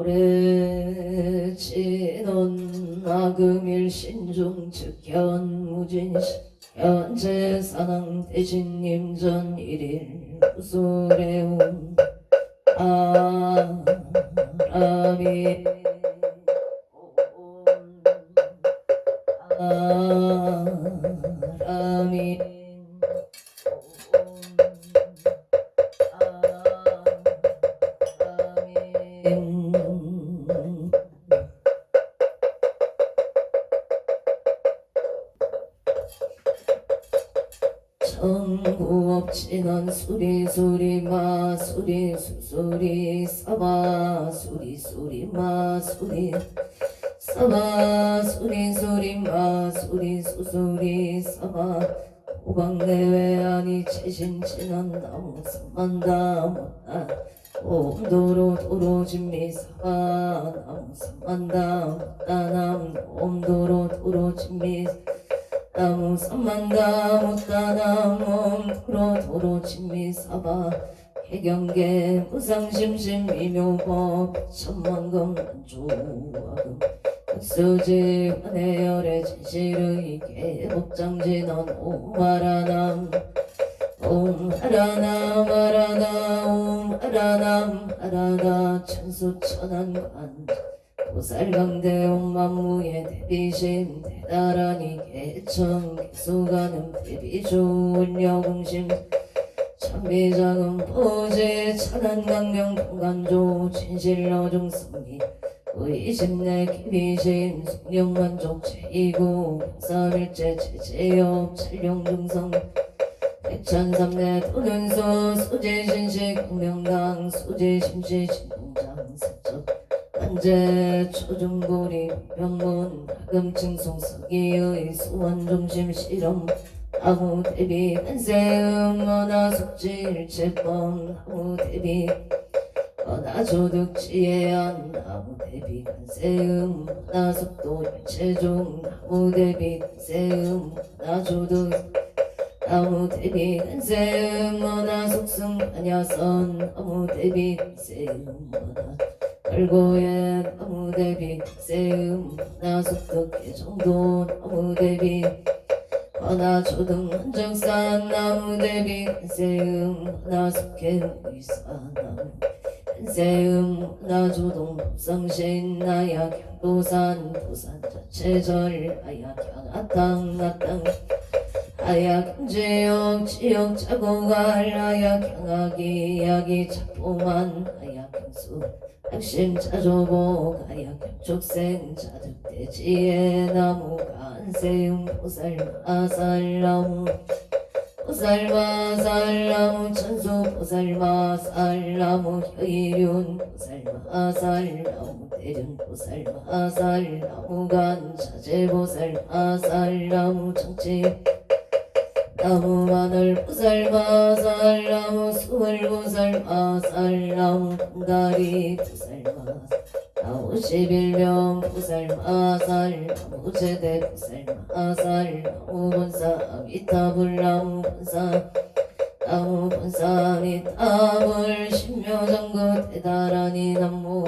오래 지는 나금일 신중 즉현 무진시 현재 사랑 대신님 전 일일 구술해온 바람이 바람이 전구업진한 수리수리 마수리 수수리 사마 수리수리 마수리 사마 수리수리 마수리 수수리 사마 호강내외 아니 최신친한 나무 삼만다못다 옴도로 도로진미사마 나무 삼만다못다 남 옴도로 도로진미 나무 삼만다 못다 나무 도로 진미사바 해경계 무상심심 미묘법 천만금 만주와금 흑수지 환해열의 진실의 개복장진원 옴하라남 옴하라남 하라나 옴하라남 하라나 천수천안관 보살강대 옴만무의 대비심 대다라니 개청 개수가는 대비주 여공심 천비장음 보제 천안강명 통간조 진실러중성리 의심내 기비심 숙령만족 제이고 병사일제 제제업 찰령중성 백천삼내 도는소 수제신식 공명당 수제심시 신동장 사적 한제 초중고리 병문 하금층 송석이의 수원중심 실험 나무 대비 한세음 언하 숙지일체법 나무 대비 언하 조득지혜안 나무 대비 한세음 언하 속도 일체중 나무 대비 한세음 언하 조득 나무 대비 한세음 언하 속승 한야선 나무 대비 한세음 언하 별고에 나무 대비 세음 나속덕의 정도 나무 대비 하나 초등 한정산 나무 대비 세음 나속의 의사 나무 세음 나조동 법성신 나약 향도산 도산 자체절 아약 향아땅 나땅 아약 지역 지역 자고갈 아약 향하기 약이 자포만 아약 향수 핵심 자조보 가약 촉생 자득대지의 나무가 안세음 보살마 살나무 보살마 살나무 천수 보살마 살나무 혀이륜 보살마 살나무 대륜 보살마 살나무 간 자재 보살마 살나무 정치 나무 마늘 보살마 살나무 수월 보살마 살나무 분다리 보살마 나무 11명 보살마 살나무 제대 보살마 살나무 본사 아미타불 나무 본사 나무 본사 아미타불 신묘정구 대다라니 나무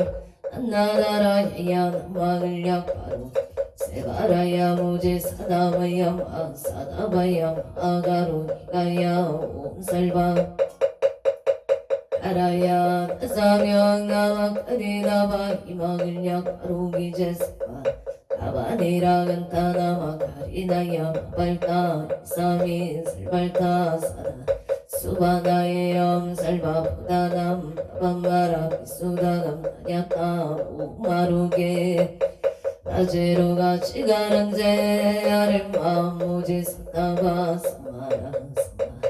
한나다라 해야 남마을약 바로 세바라야 무제 사다바야 마 사다바야 마가로 니가야 옴살바 가라야 나사명 나마카리나바 이마을약 바로 기제세바 가바니라간 따나마 가리나야 마발타 이사민 살발타 사다 수바나의 염살바 보다남 나밤마라 비수다감 나냐타 오마루게 나제로가 치가는 제 아랫마 무지 사다바 사마라 사마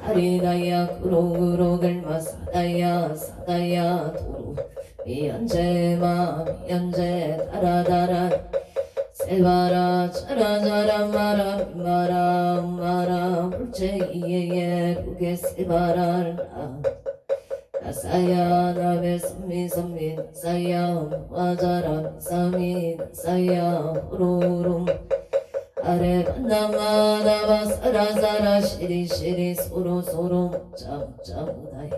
하리나야 구로구로 글마 사다야 사다야 도로 미연제마 미연제 다라다라 세바라 차라자라 마라 마라 마라 물체 이에예 루게 세바라 나사야 나베 선미 나사야 와자라 미사미 나사야 호로롬 아래 반나마 나바 사라사라 시리시리 소로 목자 무다이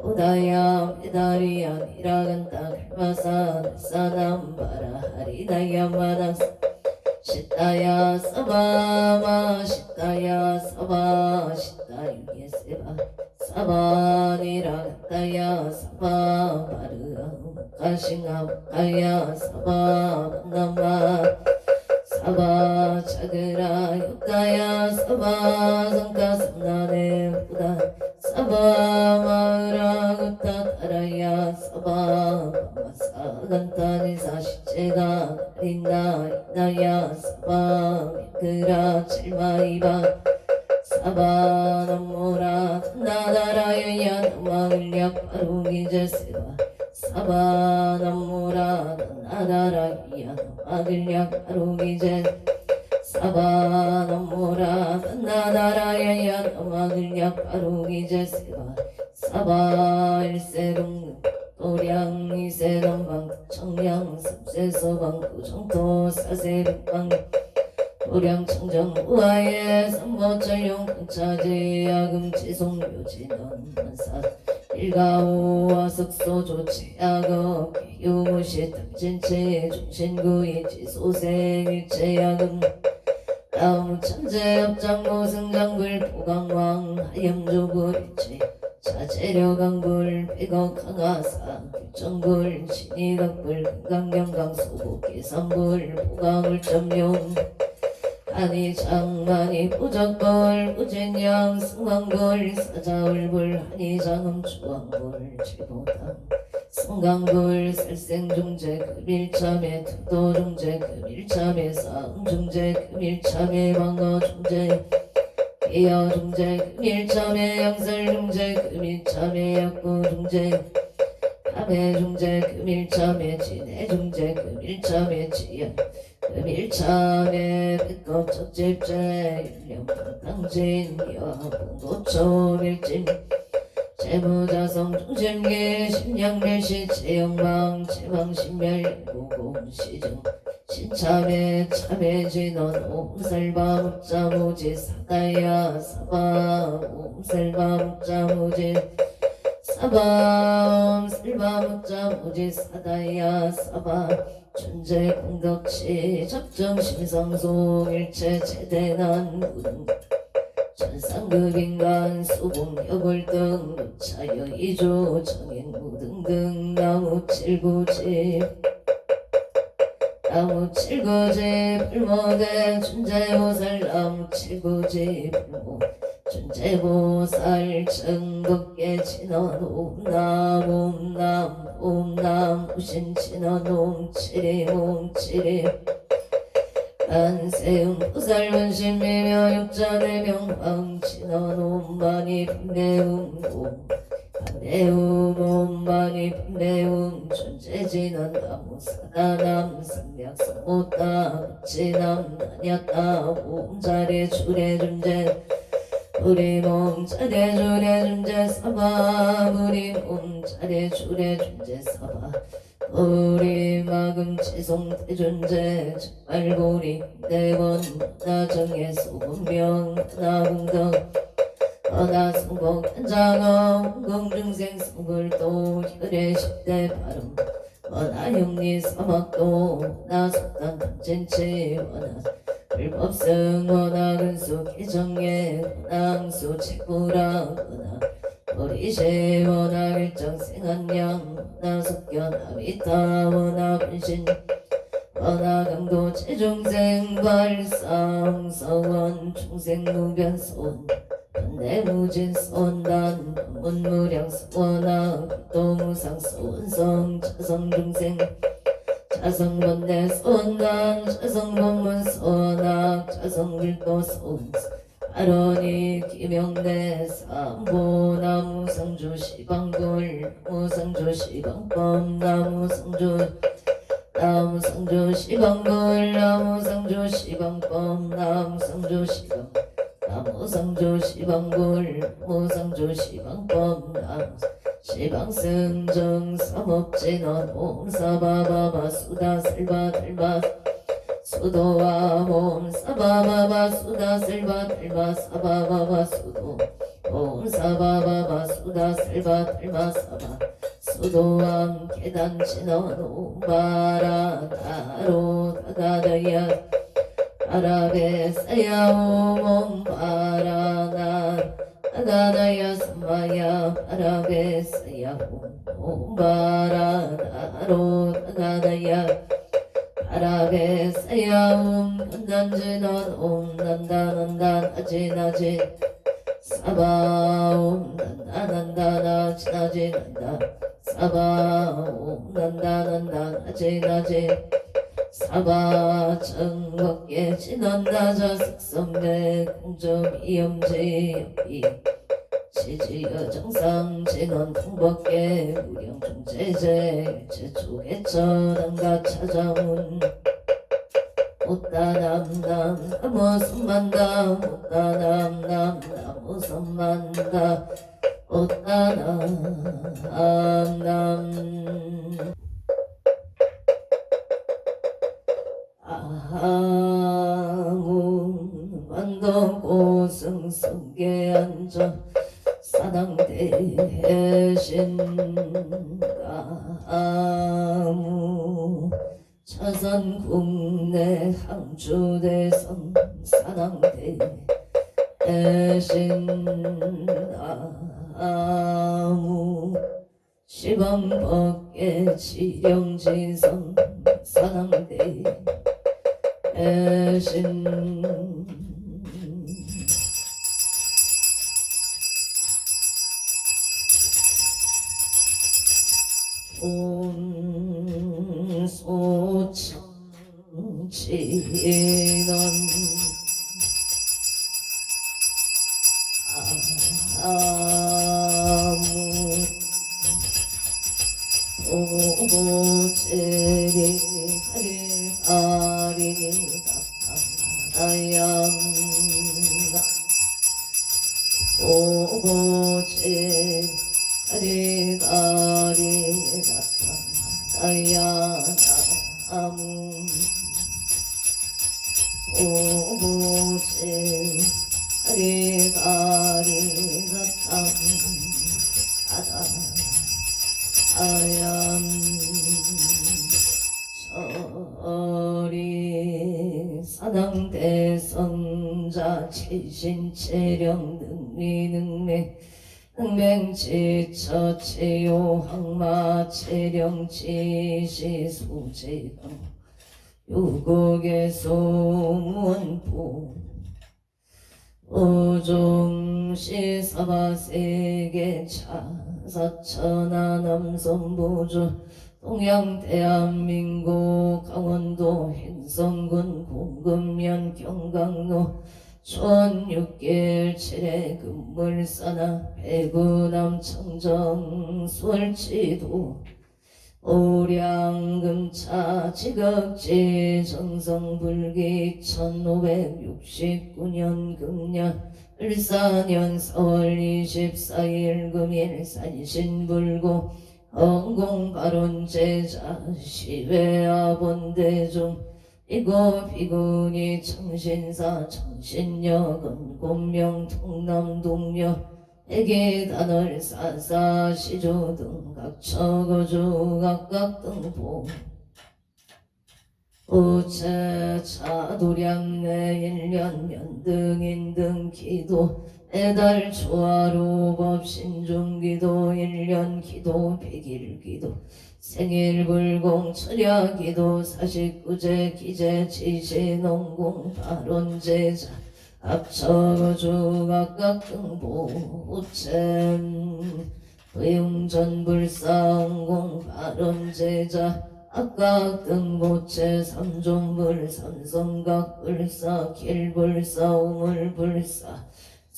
우다야 메다리야 미라간다 갈마사 사남바라 하리나야 마나사 시타야 사바마 시타야 사바 시타유게 세바 사바니라간다야 사바 바르아 가싱아 가야 사바 남마 사바 차그라 육가야 사바 성가 삼나네 부다 사바 마으라 굿타 타라야 사바 마사간타니 사시체가 린나 이나야 사바 미크라 칠마이바 사바 남모라 나다라야야 나마을약 바루기제세바 사바 남모라 나다라야 나마을약 바루기제 사바 남모라 나다라야야 나마을약 바루기제 세바 사바 일세동 도량 이세동방 청량 삼세서방 구정토 사세백방 도량 청정 우하에 삼보철용 차제 야금 지송묘지넌 만사 일가오와 석소 조치 야거 유무시 탐진체 중신구이 지소생 일체 야금 다음 천재 업장모 승장불 보강왕 하염조불 일체 자재려강불 백억 강화사 규정불 신이덕불 금강경강 소복기 삼불 보강을 점용 아니 장만이 부적불 부진양 승왕불 사자울불 한이 장음 주왕불 지보당 성강불 살생중재 금일참에 투도중재 금일참에 사음중재 금일참에 방어중재 비어중재 금일참에 양설중재 금일참에 약구중재 감해중재 금일참에 진해중재 금일참에 지연 금일참에 백업 적집재 일령당진 여봉고초밀진 재무자성 중심계 심양멸시 재영망 재망신멸 무공시중 신참에 참해진원 옴살바 묵자무지 사다야 사바 옴살바 묵자무지 사바 옴살바 묵자무지 사다야 사바 천재 공덕치 적정심상송 일체 최대난 무등 천상급인간 수봉여불등 차여 이조 정인 무등등 나무 칠구지 나무 칠구지 불모대 천재보살 나무 칠구지 불모 천재보살 청덕계 진원 옴남 옴남 옴남 우신 진원 옴칠임 옴칠임 안세음 보살 원심미며 육자대 명황 진원 옴만이 분배움 옴 반대움 옴만이 분배움 천재진원 나무 사다남 삼약 성모따 지남 나냐따 옴자리 주례준재 우리 몸 차례 주례 준재 사바 우리 몸 차례 주례 준재 사바 우리 마금 지송 대준재 정말고리 대원 나정의 소금명 나궁덕 나성공 한장어 공중생 성불도 혈의 10대 발음 나형리 사막도 나속단 탐진치 불법성 원학은수 기정예 원항수 책부랑 원학 도리시 원학 일정 생한양 원학석견 아비타 원학분신 원학강도 최중생 발상 서원 충생무변손 반대무진 손단 문무량 원학 도무상 소원성 차성중생 자성번내 손단 자성본문 손학 자성불도 손 아론이 기명내 삼보나무 상주 시방불 나무 상주 시방법 나무 상주 시방불 나무 상주 시방법 나무 상주 시방 나무 상주 시방불 나무 상주 시방법 나무 시방승정 삼업진원 옴사바바바 수다슬바 들바 수도와 옴사바바바 수다슬바 들바 사바바바 수도 옴 사바바바 수다 살바 달마 사바 수도암 계단 진원 옴바라 나로 다다다야 아라베 사야옴 옴바라나 다다다야 삼마야 아라베 사야옴 옴바라나로 다다다야 아라베 사야옴 난단지난 옴 난다난다 나지나지 사바옴 난다난다 나지나지 난다 사바옴 난다난다 나지나지 사바 정겁게 진원다자 색성대 공점 이염지엽이 지지여 정상 진원 통법계 무령중제제 제초개처 당가 찾아온 못다남남 나무선만다 못다남남 나무선만다 못다남남 아무 만덕고승성계 앉아 사당대신가무 차선 국내 항주대선 사당대신가무 시방법계 지령지선 사당대 대신 온소청치는 아무 오고제리 하리하리다 다양가 오고제 하리하리다 다양아무 오고제 하리하리다 아얌 서리 사당대성자 치신체령 능미능매 능맹지처체요 항마체령치시수제강 요국의 소문보 오종시 사바세계 차사천하 남선보조 동양대한민국 강원도 행성군 공금면 경강로 촌 6개월 7회 금물사나 배구남 청정 수월치도 오량금차 지각지 정성불기 1569년 금년 을사년 4월 24일 금일 산신불고 헌공발원제자 시외아본대중 이고 비군이 청신사 청신역은 곤명 통남동녀 애기단을 사사 시조등 각처거주 각각 등보 우체 차도량내 1년 면등인등 기도 애달 초하루 법신중기도 1년 기도 100일 기도 생일불공 철야기도 49제 기재 지시농공 발원제자 합처거주 각각 등보 우체 의용전불사옹공 발원제자 각각 등보체 삼종불 삼성각불사 길불사 우물불사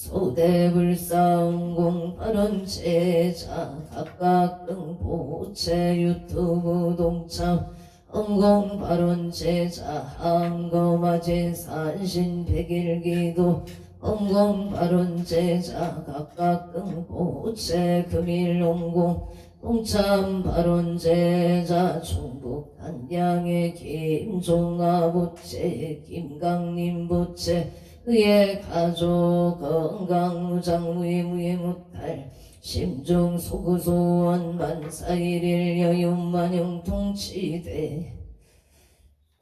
소대불사 옹공 발원제자 각각 등보체 유튜브 동참 옹공 발원제자 항거마제 산신 백일기도 옹공 발원제자 각각 등보체 금일 옹공 동참 발원제자 충북 단양의 김종아부체 김강림부체 그의 가족 건강 무장무예무예무탈 심중 소구소원 만사일일 여윤만용 통치대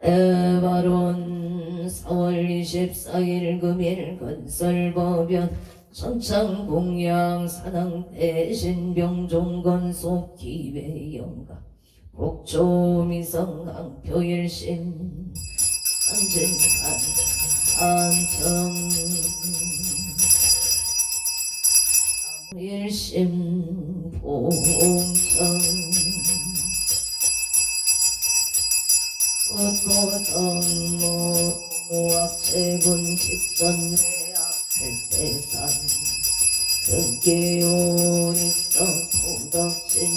에바론 4월 24일 금일 건설법연 천창공양 산항대신 병종건속 기회영가 복조미성 항표일신 선진간 안청 일심 봉청 도성모 모압제군 직전회악할대산 등기온익성 통덕진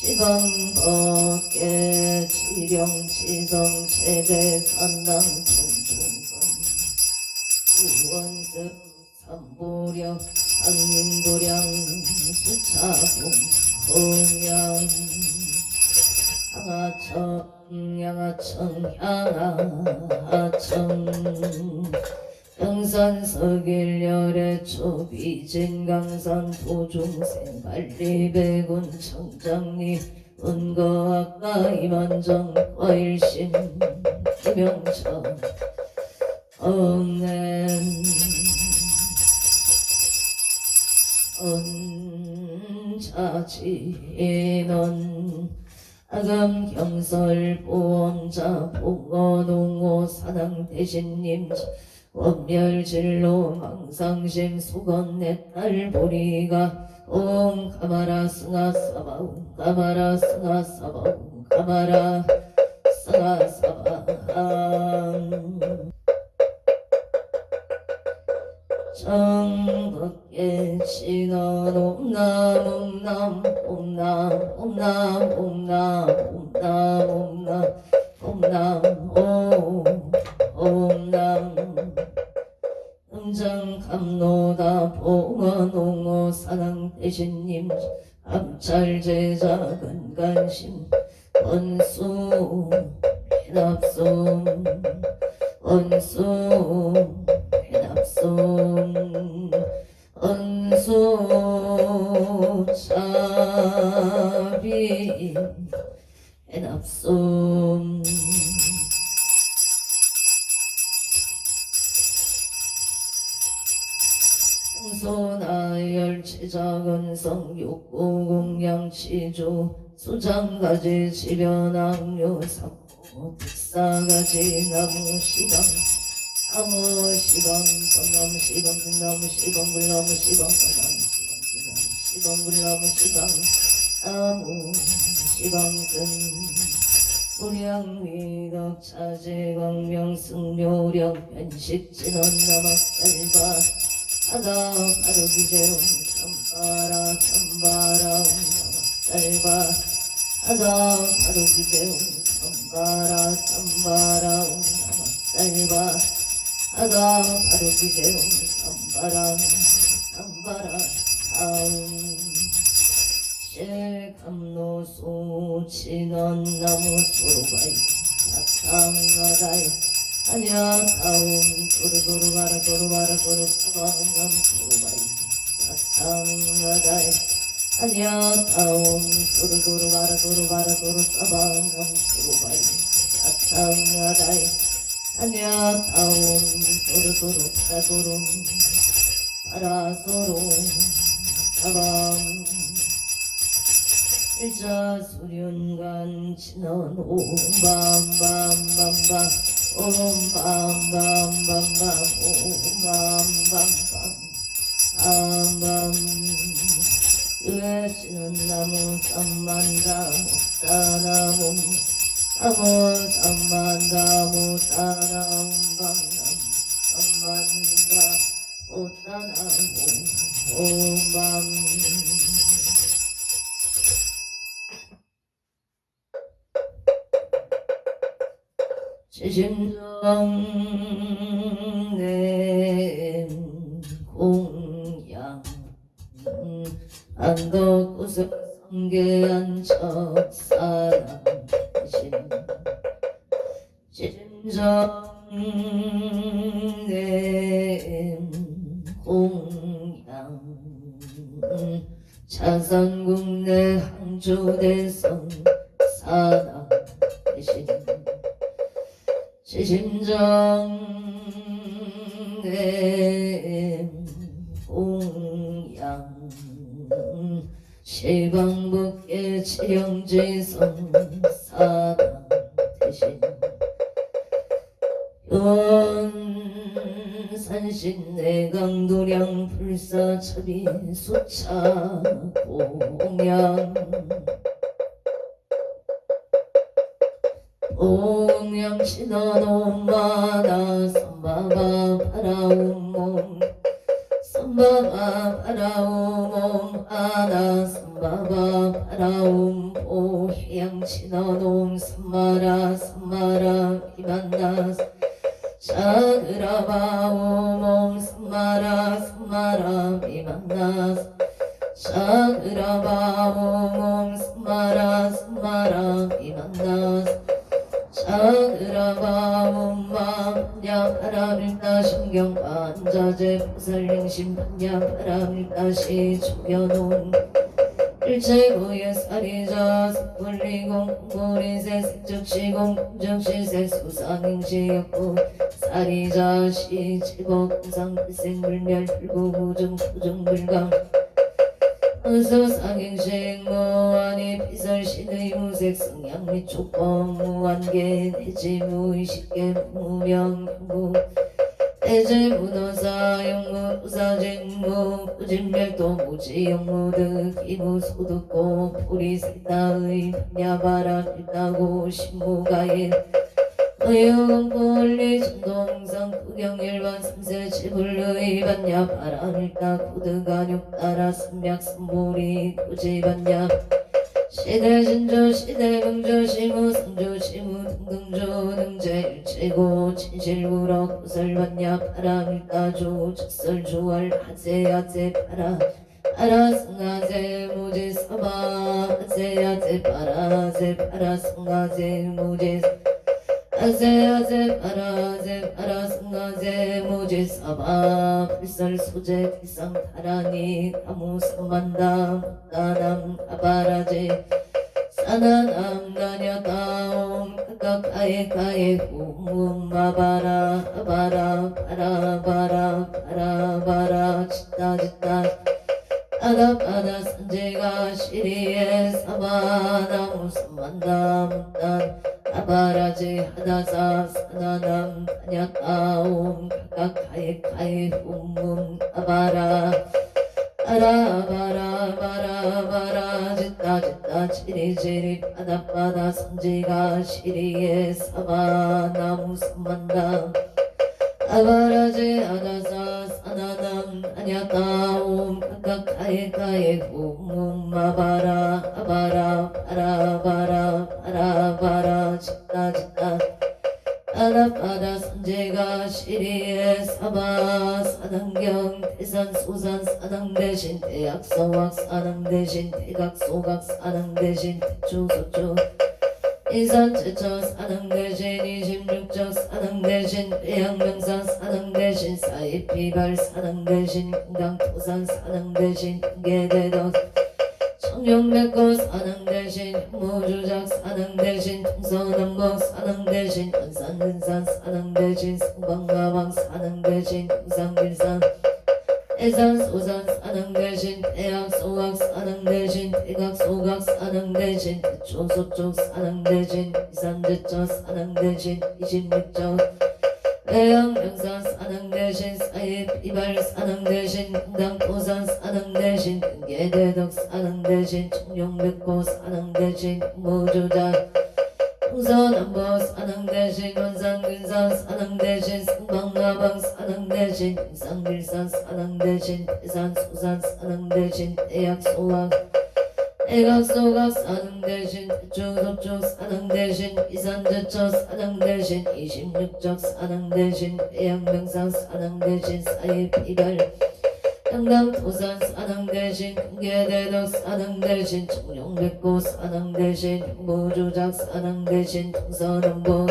시방법계 지령지성 최대산당 통중건 우원습 삼보력 강림도량 수차공 홍양 양하청 향하청 영산서길열의 초비진 강산 도중생 관리배군 청장리 은거학과 임원정 과일신 김영천 엉냄 언자진원 아감 경설 보험자 봉어농호 산항대신님 원멸진로 망상심 수건 내딸 보리가 옴 가마라 승하사바 옴 가마라 승하사바 옴 가마라 승하사바 정극계 신원 옴남 옴남 옴남 옴남 옴남 옴남 옴남 옴남 옴남 음장감노다 봉어농어 산항대신님 암찰제자 근간심 원수 해납솜 원수 해납솜 원수 차비 해납솜 소나열 치자근성 육구공양치주 수장가지 지변악류 삭고 득사가지 나무시방 나무시방 성나무시방 등나무시방 불나무시방 성나무시방 불나무시방 나무시방승 무량미덕 차제광명승묘령 변식진원 남악살바 하다 바로기제용 삼바라 삼바라 옴나마살바 하다 바로기제용 삼바라 삼바라 옴나마살바 하다 바로기제용 삼바라 삼바라 사움 실감노수 진원나무 소로가이 사탕나다이 아니야 다음 도르도르 가라 도르바라 도르 사방남 소로바이 사탕나다이 아니야 다음 도르도르 가라 도르바라 도르 사방남 소로바이 사탕나다이 아니야 다음 도르도르 파도르 파라소로 사방 일자 수련간 진원 옴밤밤밤밤밤 옴밤밤밤밤밤 옴밤밤밤 밤밤 유해시는 나무 삼만다무 따나무 나무 삼만다무 따나무 밤나무 삼만다 오따나무 옴밤 지심정내 공양 안덕구석 성계한 척사람 지심정 홍양 자산국내 항조대성 사당 대신 지심정내 홍양 시방북계 칠영지성 사당 대신 산신 내강도량 불사첩이 수차 공양 공양 신원오마나 선바바 파라오몸 선바바 파라오몸 아나 선바바 파라옴 보향 신원옴 선마라 선마라 이만나 샤그라바오몸 선마라 선마라 미만나 샤그라바오몸 선마라 선마라 미만나 샤그라바옴 만냐 바람일다 신경반자재 보살행심 반냐 바람일다시 죽여놓은 일체고의 사리자 색불리공 공리세 색적시공 공정시세 수상행시였고 사리자 시칠법상 불생불멸 불구부정 부정불강 수상행시 무한히 비설신의 무색 성향 및 촉법 무한계 내지 무의식계 무명무 대제 문어사 영무 부사진무 부진멸도 무지영무 득이무 소득고 불이색다의 반야바람 일다고 신무가일 의유공포원리 전동상 구경일반 삼세 지불의 반야바람 일다 고드간육 따라 삼약 삼보리 구지반야 시대진조 시대명조 시무 상조 시무 등등조 등재 일체고 진실구로 구설반야 파라밀다조 적설주월 하제야제 파라 파라승하제 무지 사바 하제야제 파라제 파라승하제 무지 하제야제 파라제 파라승하제 무지 사바 불설소제 기상타라니 가무삼만다 무다남 아바라제 사나남 나냐다옴 각각아에가에 후무마바라 아바라 바라바라 바라바라 짓다짓다 아다바다 산제가 시리에 사바나무 삼만다 무단 아바라제 하다사 사나남 나냐다옴 각각아에가에 후문 아바라 바라바라바라바라 짓다짓다 지리지리 바다바다 산지가 시리에 사바나무 삼만다 아바라제 아다사 사나남 아냐다옴 각각가에가에 후무마바라 아바라 바라바라 바라바라 짓다짓다 바다바다 산제가 시리에 사바 사당경 대산 소산 사당 대신 대약서학 사당 대신 대각소각 사당 대신 대초소초 이산제처 사당 대신 26적 사당 대신 대양명사 사당 대신 사이피발 사당 대신 금강토산 사당 대신 금계대덕 청룡백고 사당 대신 무주작 사당 대신 통서남북 사당 대신 연산근산 사당 대신 성방가방 사당 대신 등산길산 대산소산 사당 대신 대학소각 사당 대신 대각소각 사당 대신 대초소쪽 사당 대신 이산제처 사당 대신 26적 대양명산 사당 대신 사이피발 사당 대신 금강토산 사당 대신 금계대덕 사당 대신 청룡백고 사당 대신 무주작 동서남북 사당 대신 원산근산 사당 대신 성방가방 사당 대신 등산길산 사당 대신 대산소산 사당 대신 대약소각 대각소각 사당 대신 대초소쪽 사당 대신 이산제처 사당 대신 26적 사당 대신 대양명산 사당 대신 사이피발 양강토산 사당 대신 금계대덕 사당 대신 청룡백고 사당 대신 무주작 사당 대신 동서남북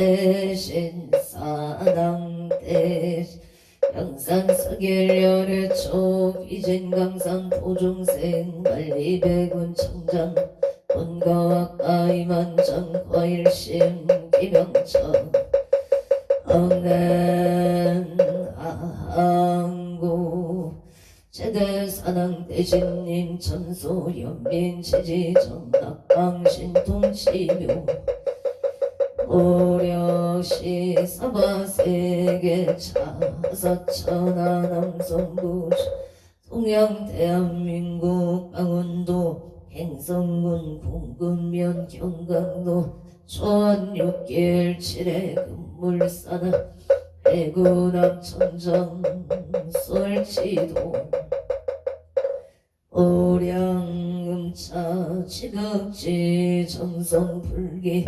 대신 사당 대신 양산서길열의 촉 이진강산 도중생 만리백운 청장 본거학가이만정 과일심 기명청 엉낸 항구 제대사당 대신님 천소 연민 지지정 낙방신 통치묘 오력시 사바세계 차사천하 남성부 동양 대한민국 강원도 행성군 공급면 경강도 초원 6개월 7회 금물사나 대구남천정 솔치도 오량음차 지극지 정성불기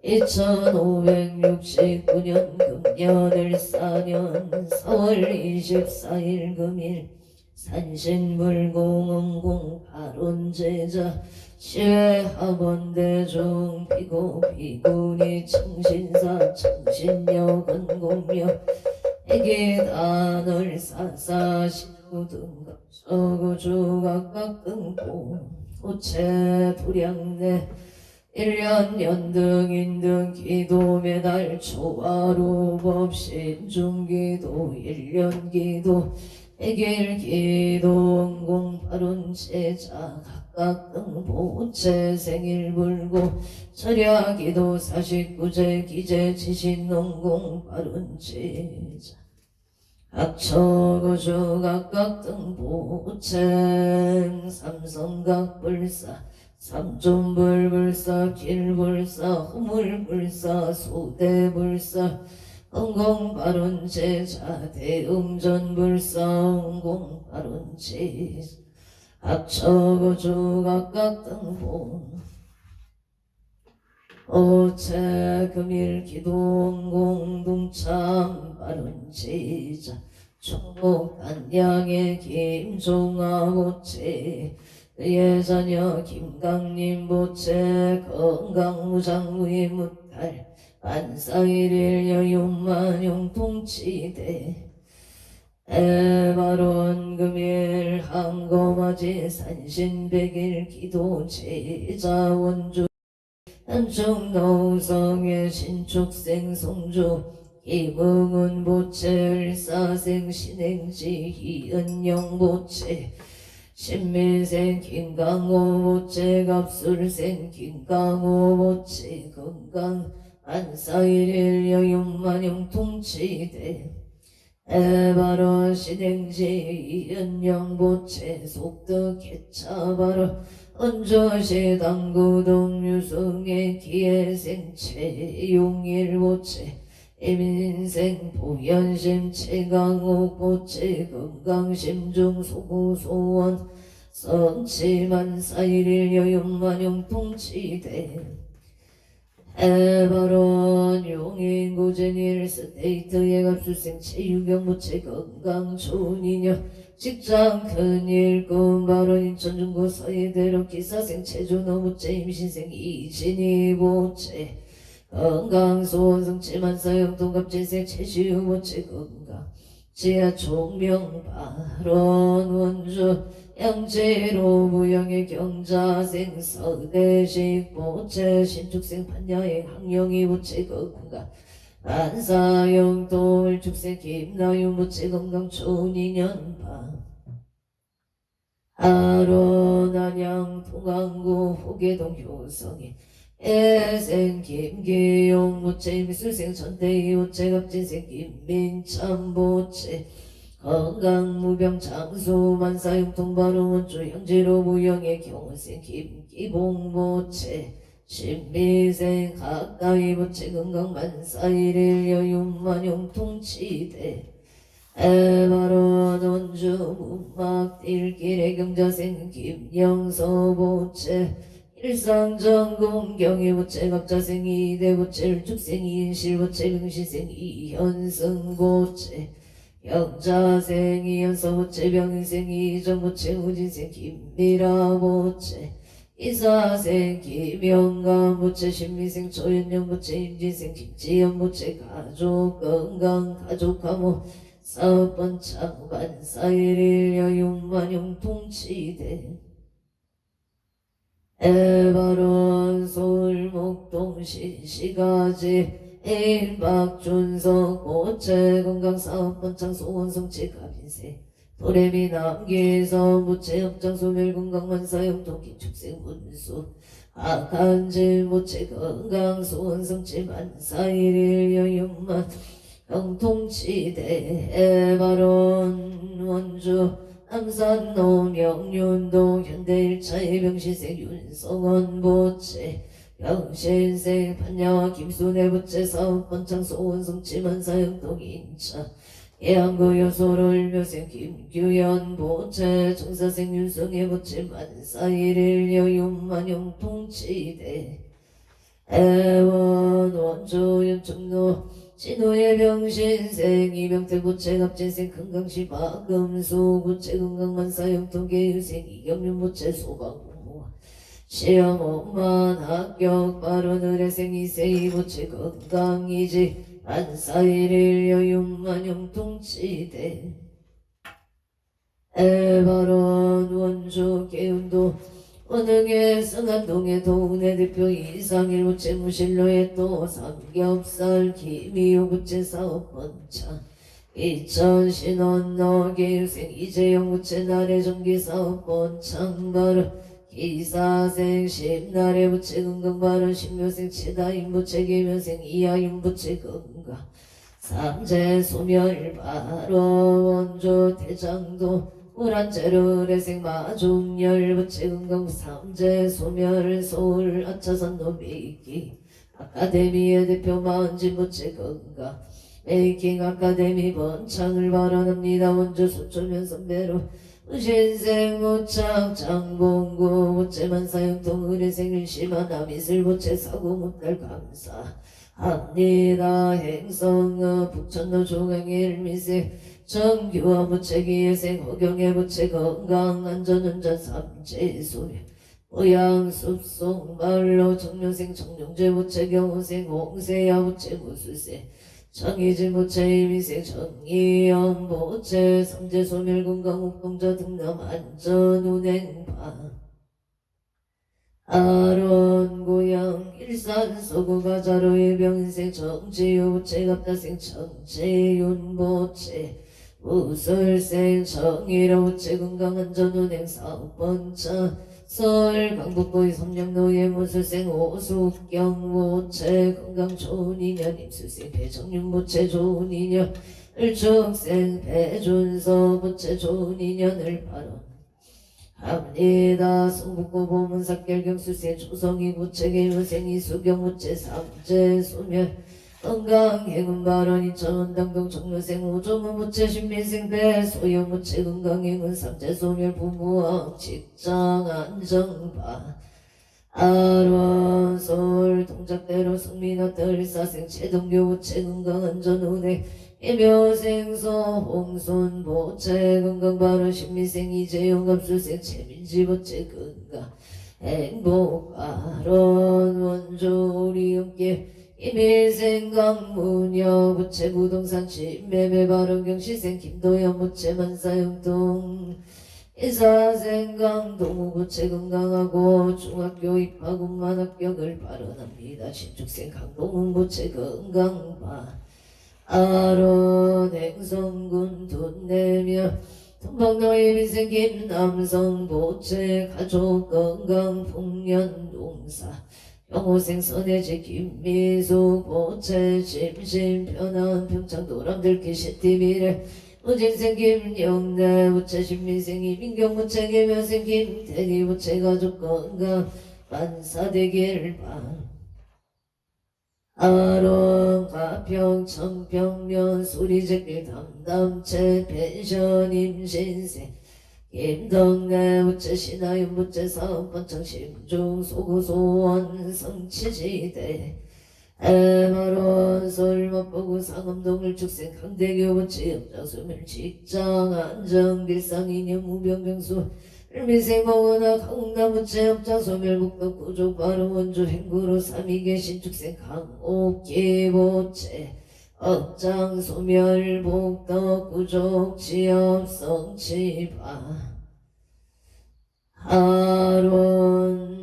2569년 금년을 4년 4월 24일 금일 산신불공음공 발원제자 시외학원대중 비고 비구니 청신사 청신여 건공여 애기단을 사사신우등급 서구주각각등보 도체 도량내 1년 연등 인등 기도 매달 초하루 법신 중기도 1년 기도 백일 기도 원공 발운 제자 각각 등보체 생일 불고 철야 기도 49제 기재 지신 농공 발운 제자 각처거주 각각 등보체 삼성각 불사 삼존불불사 길불사 허물불사 소대불사 응공발운제자 대음전불사 응공발운제자 합처거주 각각 등본 오체 금일 기도 응공동참 발운제자 총복단양의 김종아 보체 그의 자녀 김강림 보채 건강무장무의 무탈 반사일일 여윤만용 통치대 에바론 금일 항거맞이 산신백일 기도 제자원주 한중노성의 신축생 송주 이응은 보채 을사생 신행지 이은영 보채 신민생 김강호 보채 갑술생 김강호 보채 건강 안사일일 여윤만용 통치대 에바로 신행지 이은영 보채 속득 개차바로 언저시 당구동 유승의 기회생 최용일 보채 이민생 보현심 최강욱 보채 건강심중 소구소원 성치만사일일 여윤만용 통치대 에바론 용인고쟁일 스테이트의 갑술생 최유경 보채 건강촌이녀 직장 큰일 꿈바론 인천중고 서해대로 기사생 최준호 보채 임신생 이진희 보채 건강소원성 치만사역동갑진생 최시우 보채 건강 지하 총명발원 원주 양재로 무영의 경자생 서대식 보채 신축생 판야의 항영이 보채 건강 반사영 돌축생 김나윤 보채 건강 초니년방 아론 안양 통항구 호계동 효성이 애생 김기용 보채 미술생 전대희 보채 갑진생 김민참 보채 건강무병 장수 만사용 통바로 원주 양재로 무영의 경호생 김기봉 보채 신미생 가까이 보채 건강 만사일일 여윤만용 통치대 에바론 원주 문막 딜길의 경자생 김영서 보채 일상전공 경희보채 갑자생 이대보채 일축생 이인실보채 병신생 이현승 보채 병자생 이현서보채 병인생 이정보채 우진생 김미라 보채 이사생 김영감 부채 신미생 조연영 부채 임진생 김지연 부채 가족 건강 가족 가모 사업번 창반 사일일 여윤만용 통치대 에바론 서울 목동 신시가지 일박준석 고체 건강 사업번 창소 원성치 가빈세 도레미 남기서 무채 업장 소멸 건강 만사용 통기 축생 문수 악한질 무채 건강 소원성치 만사일일 여윤만 영통치대 에바론 원주 남산 농영 윤동 현대 1차 병신생 윤성원 보채 병신생 판야와 김순애 부채 사업번 창소 원성치 만사용동 인차 예안구 요소를 묘생 김규현 보채 정사생 윤성의 보채 만사일일 여윤만용 통치대 애원 원조 연청로 진호의 병신생 이병태 부채 갑진생 금강시 박금수 부채 건강만사용 통계유생 이경윤 부채 소방부 시험 엄만 합격 빠른 의뢰생 이세이 부채 건강이지 만사일일 여윤만용 통치대 에바론 원주 개운도 원흥의 성안동의 도운의 대표 이상일 부채 무실로의 또 삼겹살 김이호 부채 사업번차 이천 신원너 개유생 이재영 부채 나래 정기 사업번 창바르 기사생 십나래 부채 건강바르 신묘생 최다인 부채 개묘생 이하윤 부채 건강 삼재 소멸바로 원조 대장도 우란제르레생 마중열 부채 건강 삼재 소멸 서울 아차산 노미기 아카데미의 대표 마은진 부채 건강 메이킹 아카데미 번창을 발언합니다. 원조 소초면 선배로 신생 무창 장봉구 부채만 사용통 의뢰생 일심한 아미슬 부채 사고 못갈 감사 합니다. 행성어 북천로 중앙일 미세 정규와 부채기예생 허경의 부채 건강 안전운전 삼재 소멸 모양 숲속 말로 정료생 정룡제 부채 경호생 홍세야 부채 무술생 정의진 부채 이미생 정의연 부채 삼재 소멸 건강 옥동자 등남 안전 운행파 아론 고향 일산 서구가 자로의 병생 정지유 부채 갑다생 정재윤 부채 무술생 정의로 부채 건강안전운행 사업번차 서울 강북구의 섬량로의 무술생 오숙경 부채 건강 좋은 인연 임술생 배정윤 부채 좋은 인연 을축생 배준서 부채 좋은 인연을 발언합니다. 성북구 보문삭결 경수생 조성이 부채 개무생 이수경 부채 삼재 소멸 건강 행운 발언 이천원 당동 정료생 오조문 부채 신민생 배소영 부채 건강 행운 삼재 소멸 부부왕 직장 안정바 아론 서울 동작대로 승민아 떨사생 최동교 부채 건강 안전 운행 예묘생서 홍순 부채 건강 발언 신민생 이재용 갑수생 최민지 부채 건강 행복 발언 원조 우리 함께 이민생 강문여 부채 부동산 신매매 발언 경시생 김도연 부채 만사용동 이사생 강동우 부채 건강하고 중학교 입학운만 합격을 발언합니다. 신축생 강동훈 부채 건강바 아론 행성군 돈내며 동방노예 민생 김남성 부채 가족 건강 풍년 농사 영호생 선해지 김미숙 보채 심심 편안 평창 노람들기 시티비래 우진생 김영래 부채 신민생 이민경 부채 개면생 김태기 부채 가족 건강 만사되길 아론 가평 청평면 소리제길 담담채 펜션 임신생 김덕래 부채 신하윤 부채 사업번창 심중 소구소원 성취지대 에마론 서울 맛보고 상암동을 축생 강대교 부채 업장소멸 직장 안정 빌상 인형 무병병수 을미생모은하 강웅나무체 업장 소멸북덕 구조 바로 원주 행구로 삼위계 신축생 강옥기보체 업장 소멸북덕 구조 지업 성치바 하론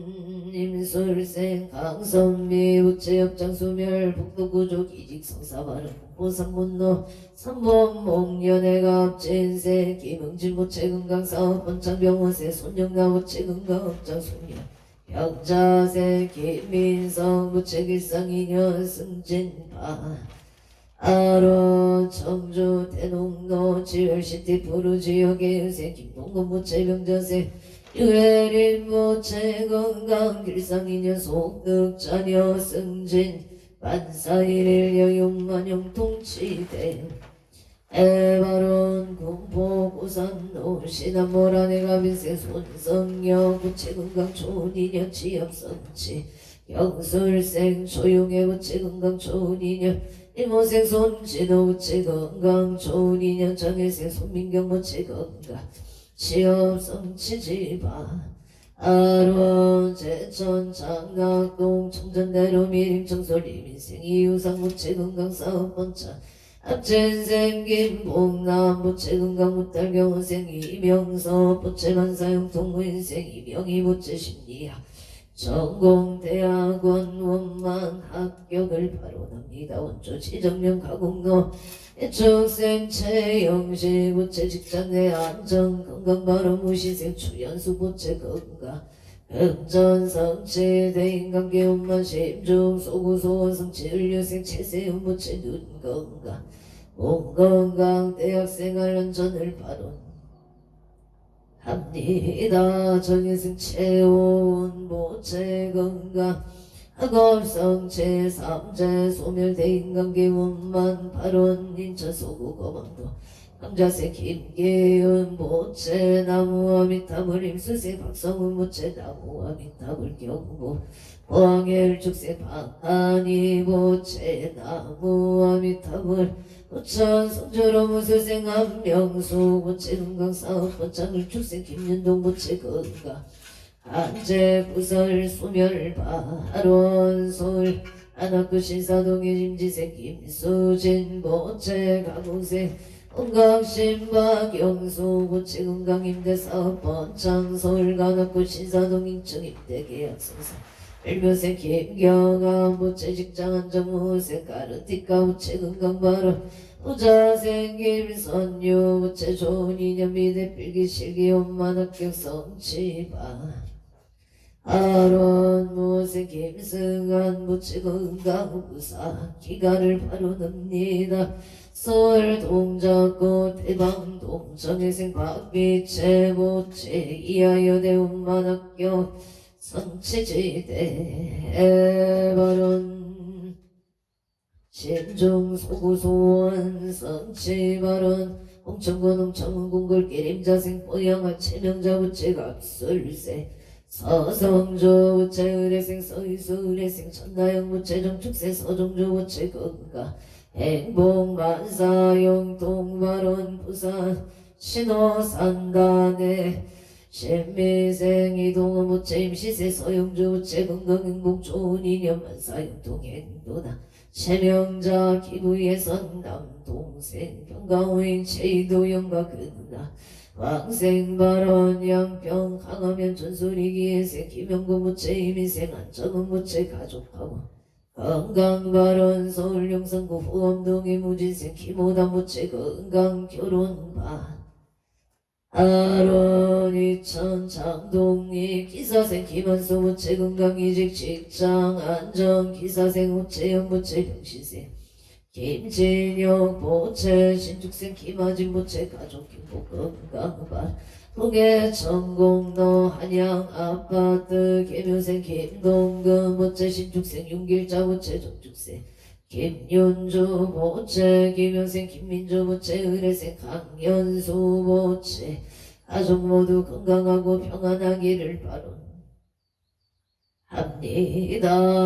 임술생 강선미 우체업장 소멸 북도구족 이직성사발은 공포삼문노 삼범목련애갑진세 김응진 우체건강사업 번창병원세 손영나 우체건강업장 소멸 병자세 김민성 우체길상인연 승진바 아로 청주 대농로 지열시티 부르지역의 의세 김동건 우체병자세 유해린 모체 건강 길상인연 속득 자녀 승진 반사일일 여용만용 통치대 에바론 군포 고산노 시남모란의 빈세 손성여 구체 건강 좋은 인연 취업성치 영술생 조용의 구체 건강 좋은 인연 이모생 손진호 구체 건강 좋은 인연 장애생 손민경 구체 건강 취업성치지바 아론 제천 장락동 청전대로 미림청솔 이민생 이유상 무체건강사업번차 합진생 김봉남 무체건강 무달경원생 이명서 부체만사용 동무인생 이명희 무체심리학 전공대학원 원만 합격을 바로납니다. 원조 지정명 가공로 애축생 채영시 부채 직장내 안정 건강 바로 무시생 추연수 부채 건강 금전 성취 대인관계 원만 심중 소구소원 성취 을류생 채세운 부채 눈 건강 몸 건강 대학생활 안전을 바로 합니다. 정예승 체온 모체 건강 학업성 제3제 소멸 대인관계 원만 발언 인천 소구 거망도 강자세 김계은 모체 나무와 미타불 임수세 박성훈 모체 나무와 미타불 경부 포항엘 축세 박한이 모체 나무와 미타불 부천 성주로 무술생 한명수 모체 건강사업 번창을 축생 김윤동 모체 건강 한제 구설 소멸 발원솔 안학구 신사동의 임지생 김수진 모체 가공생 건강신박 영수 모체 건강 임대사업 번창 서울 간학구 신사동 인청 임대 계약성사 일묘생 김경아 모체 직장 안정무생 까르티카 모체 건강 발원 우자생 김선유 모체 좋은 인연 미대 필기 실기 원만 합격 성취바 아론 모세 김승한 모체 건강 부사 기가를 바로 납니다. 서울 동작고 대방동 정혜생 박비채 모체 이하여대 원만 합격 성취지대 에바론 신중 소구소원 성취발언 홍천군 홍천군 공골 깨림자생 뽀양아 체명자 부채가 앞설세 서성조 부채 의뢰생 서희수 의뢰생 천나영 부채 정축세 서정조 부채 건가 행복만사 영통발언 부산 신호산단에 신미생 이동호 부채 임시세 서영조 부채 건강행복 좋은 인연 만사 영통행도나 체명자 기부예선 남동생 평강호인 체이도 영가 그누나 왕생발언 양평 강하면 전술이기에생 김영구 무채 이민생 안정은 무채 가족하고 건강발언 서울 용산구 후암동의 무진생 김호담 무채 건강 결혼바 아론 이천 장동이 기사생 김한수 무채 건강이직 직장 안정 기사생 무채영 무채 병신생 김진영 모체 신축생 김하진 모체 가족 김복 건강발 동해 전공로 한양 아파트 김효생 김동근 모체 신축생 윤길자 모체 정축생 김윤주 모체 김효생 김민주 모체 의뢰생 강연수 모체 가족 모두 건강하고 평안하기를 바랍니다.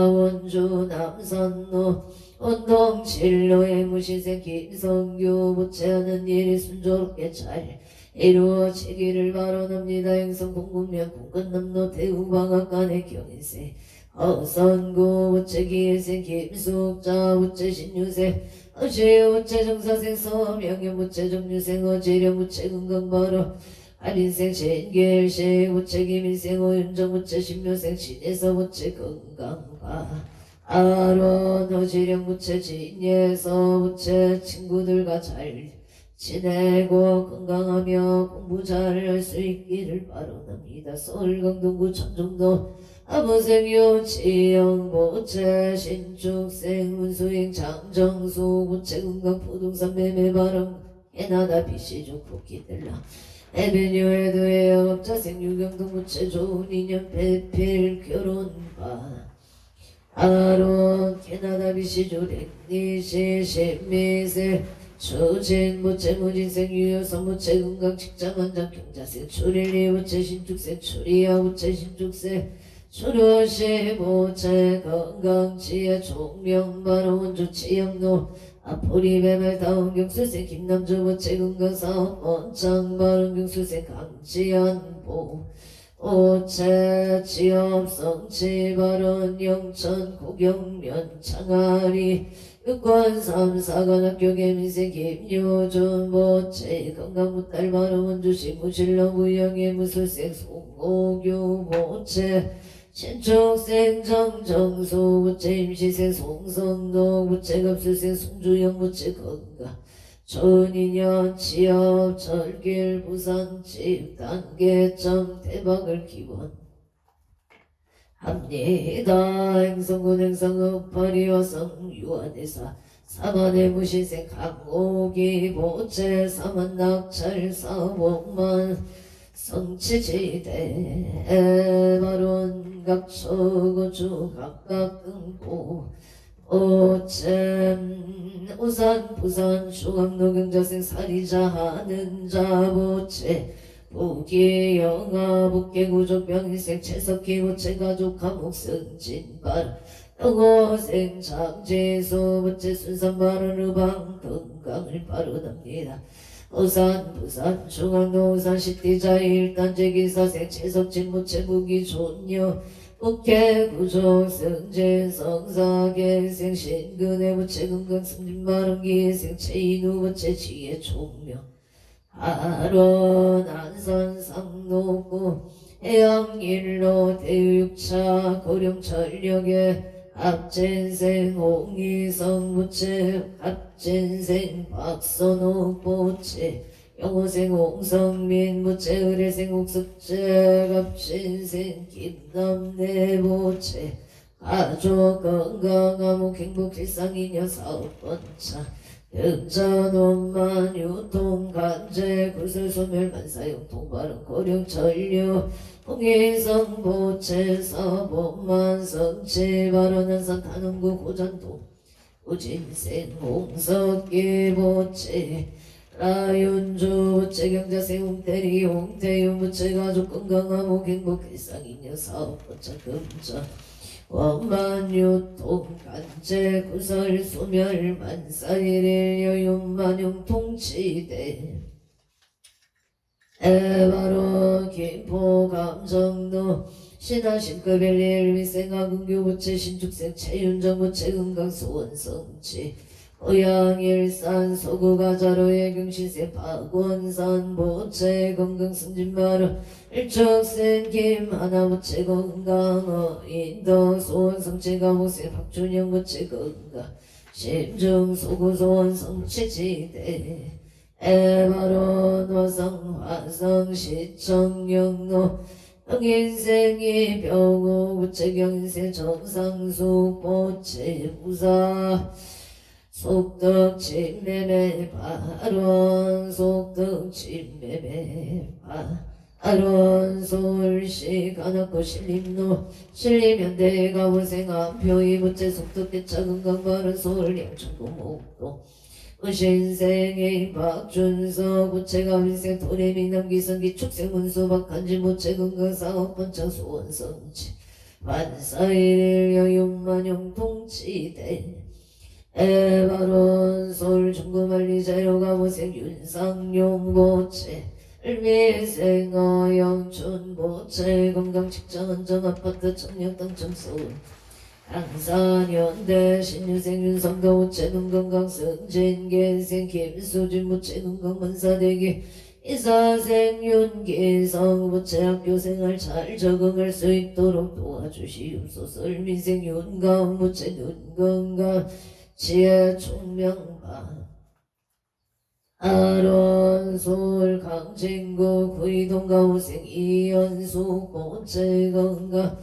원주 남산로 온동 진로의 무시생 김성규 부채하는 일이 순조롭게 잘 이루어지기를 바라옵니다. 행성 공군면 공건남로 대우방학간의 경인세 허선구 우체기일생 김숙자 우체신유생 어시 우체정사생 서명현 우체정유생 어지령 우체건강바로 한인생 신길식 우체김인생 오윤정 우체신묘생 신예서 우체건강바 아론 어지령 우체진예서 우체 친구들과 잘 지내고 건강하며 공부 잘할 수 있기를 바랍니다. 서울 강동구 천정도 아부생유 지영 보채 신축생 운수행 장정수 부채 건강 부동산 매매 바람 해나다 비시주 쿠키들라 에베뉴 에드의 영업자 생유경동 부채 좋은 인연 배필 결혼바 아론 캐나다 비시주 랭니시 신미세 추진 무채 무진생 유효선 무채 건강 직장원장 경자생 출일리 무채 신축생 출이야 무채 신축생 출효시 무채 건강지혜 총명바로 원주 치영노 아포리 매말 다운 경수생 김남주 무채 건강사업 원창 바른 경수생 강지연보 오채 지업 성치 바른 영천 고경면 창아리 육관 삼사관학교 개민생 김유준 모채 건강무딸 바로 원주시 무실로 무영의 무술생 송고규 모채 신축생 정정수 무채 임시생 송성도 무채급수생 송주영 무채 건강 좋은인연 취업 절길 부산 집단계점 대박을 기원 합니다. 행성군 행성읍 파리화성 유한회사 사만의 무신생 강옥이 모채 사만 낙찰 사복만 성치지대 바론 각초고주 각각 등고 오잼 우산 부산 중앙로 경자생 사리자 하는 자 모채 부기 영아 북계구조 병인생 채석기 모채 가족 감옥 승진발 영어생 장제소 모채 순산발은 의방 건강을 바로답니다. 우산 부산 중앙로 우산 시티자 일단제 기사생 채석진 모채 무기 존여 북계구조 승진 성사계생 신근의 모채 건강 승진발은 기생 채인우 모채 지혜 총명 아론 안산 상록구 해양일로 대육차 고령철력에 합진생 홍희성 부채 합진생 박선호 부채 영호생 홍성민 부채 의뢰생 옥석재 합진생 김남래 부채 가족 건강하고 행복 일상이녀 사업번차 등전원만 유통 간제 구슬 소멸 만사용 통발은 고령 전류 홍해성 보채 사법만 성치 발언한 산 단원구 고전동 우진생 홍석기 보채 라윤주 부채 경자생 홍태리 홍태윤 부채 가족 건강하고 행복 일상이녀 사업번차 금전 원만유통 간제 구설 소멸 만사일일 여윤만용 통치대 에바로 김포 감정도 신하신급일일 위생하근교 부채 신축생 채윤정 부채 건강 소원성치 고양일산 서구가자로의 경신세 박원산 보채 건강 승진마루 일척생 김하나 보채 건강 인도 소원 성치 가보세 박준영 보채 건강 심중 소구 소원 성치 지대 에바론 화성 화성 시청 영로 영인생이 병호 보채 경인세 정상수 보채 부사 속덕 침매매 발원 속덕 침매매 발원 서울시 간악구 신림로 신림현대 가보생 안표이 부채 속덕 대차 건강 발원 서울 양천구 목도 신생의 박준서 부채가 민생 도래미 남기성기 축생 문수 박한지 부채 건강 사업 번창 소원성치 만사일 여윤만용 통치대 에바론 서울 중구만리 자료가 보생 윤상용 보채 을미생어 영춘 보채 건강 직장 안정 아파트 청력 당첨 소원 항산현대 신유생 윤성도 우체군 건강 승진 개생 김수진 무체군 건문사대기 이사생 윤기성 무체학교 생활 잘 적응할 수 있도록 도와주시옵소서. 을미생 윤가운 무체 윤건강 지혜 총명파 아론솔 강진구 구이동가 우생 이연수 고체건강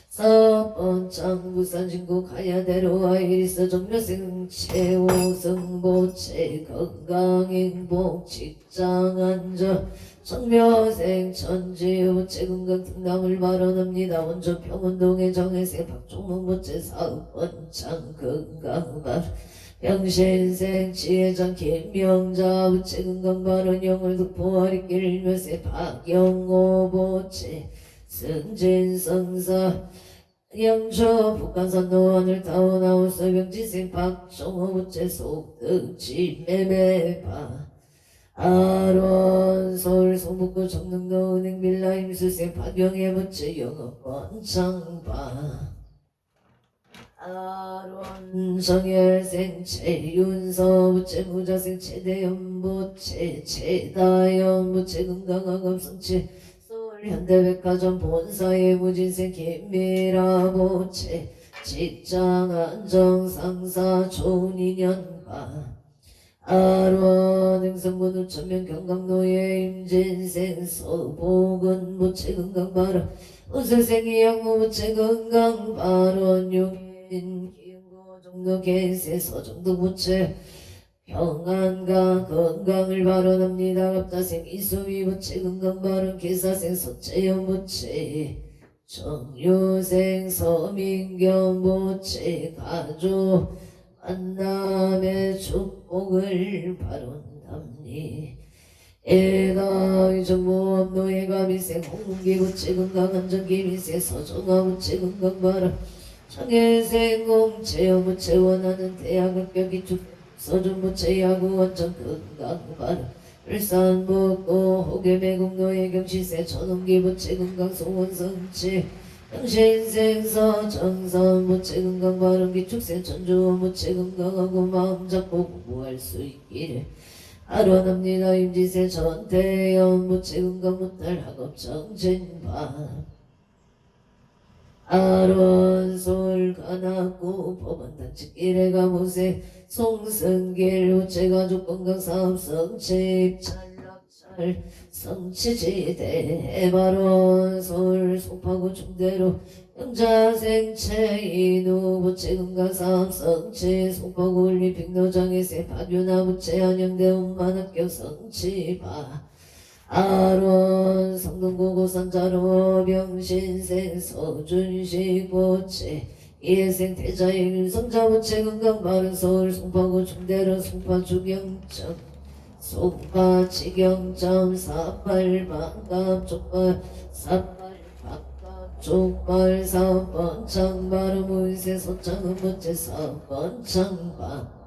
사번창 부산진구 가야대로 아이리스 종묘생 최우승보채 건강행복 직장안전 정묘생 천지우체 건강 등남을 발언합니다. 원조 평운동의 정혜생 박종문 보채 사번창 건강발 병신생 지혜장 김명자 우체 건강 발언 영월 득포하리길 일묘세 박영호 보채 승진성사 영초 북한산 노원을 타오나우서 병지생 박종호 부채 속득지 매매파 아론 서울 송북구 정릉도 은행 빌라 임수생 박영애 부채 영업 번창파 아론 정열생 최윤서 부채 무자생 최대현 부채 최다연 부채 건강학업 성취 현대백화점 본사의 무진생 김미라 보채 직장 안정 상사 좋은 인연과 아론 행성군 우천면 경강로의 임진생 서복은 무채 건강발언 우수생이 양무 무채 건강발언 용인 기흥고 정도 개세 서정도 무채 평안과 건강을 발언합니다. 갑자생 이수미 부채 건강발언 기사생 서채연 부채 정유생 서민경 부채 가족 만남의 축복을 발언합니다. 애가의 정보업 노예가 미생 홍문기 부채 건강안전 기미생 서정아 부채 건강발언 정혜생 공채여 부채 원하는 대학학교 기축 서준부채 야구 원천 건강발 울산북구 호계매국노예 경시세 천홍기부채 건강소원성치 영신생서 정선부채 건강발언 기축세 천주부채 건강하고 마음 잡고 공부할 수 있기를 발언합니다. 임지세 전태연 부채 건강 못할 학업 정진반 아론솔 가나고 법원단칙 일회가 무세 송승길 우체가족 건강사업 성취 찰락찰 성취지대 해바론솔 송파구 중대로 영자생체 인후 부채 건강사업 성취 송파구 올림픽노장에세 박윤아 부채 한영대 운만학교 성취바 아론 성동고고산자로 병신생 서준식 보채 이해생 태자인 성자보채 건강발언 서울 송파구 중대로 송파주경점 송파지경점 사팔방갑 족발 사팔방갑 족발 사번창발음 우세 소창은 보채 사번창발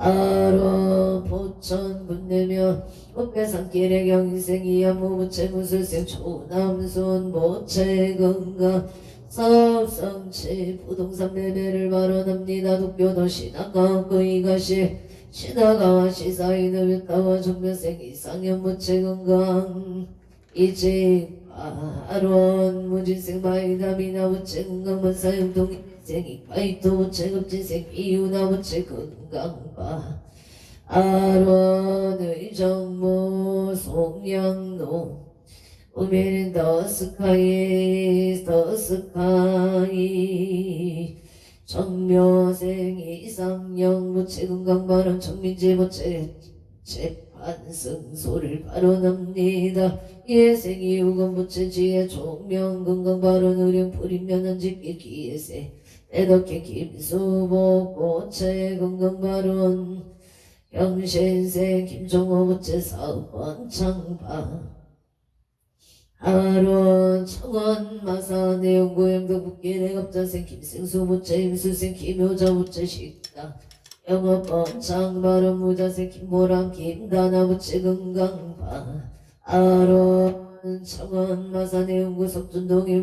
아론 포천 분내며 옥배산길의 경인생이 안무부채 무술생 초남손 모채 건강 사업성취 부동산 매매를 발언합니다. 독교도 신학과 거의가시 신학과 시사인의 вет다와 정면생 이상현 무채 건강 이직 아론 무진생 바이다미나 무채 건강 문사용 동인생 이파이토 무채 급진생 이유나 무채 건강바 아론의 정모 송양로 우메린 더 스카이 정묘생 이상영 무채 건강발언 정민지 무채 재판 승소를 발언합니다. 예생 이후건 무채 지혜 종명 건강발언 의령 불임면허 집기 기예세 애덕해 김수복 고채 건강발언 영신생 김종호 무채 사업원 창파 아론 청원 마사 내용고영도 국기내 갑자생 김생수 무채 임수생 김효자 무채 식당 영업번 장발언 무자생 김모랑 김다나 무채 건강파 아론 창원 마산의 운구석 준동이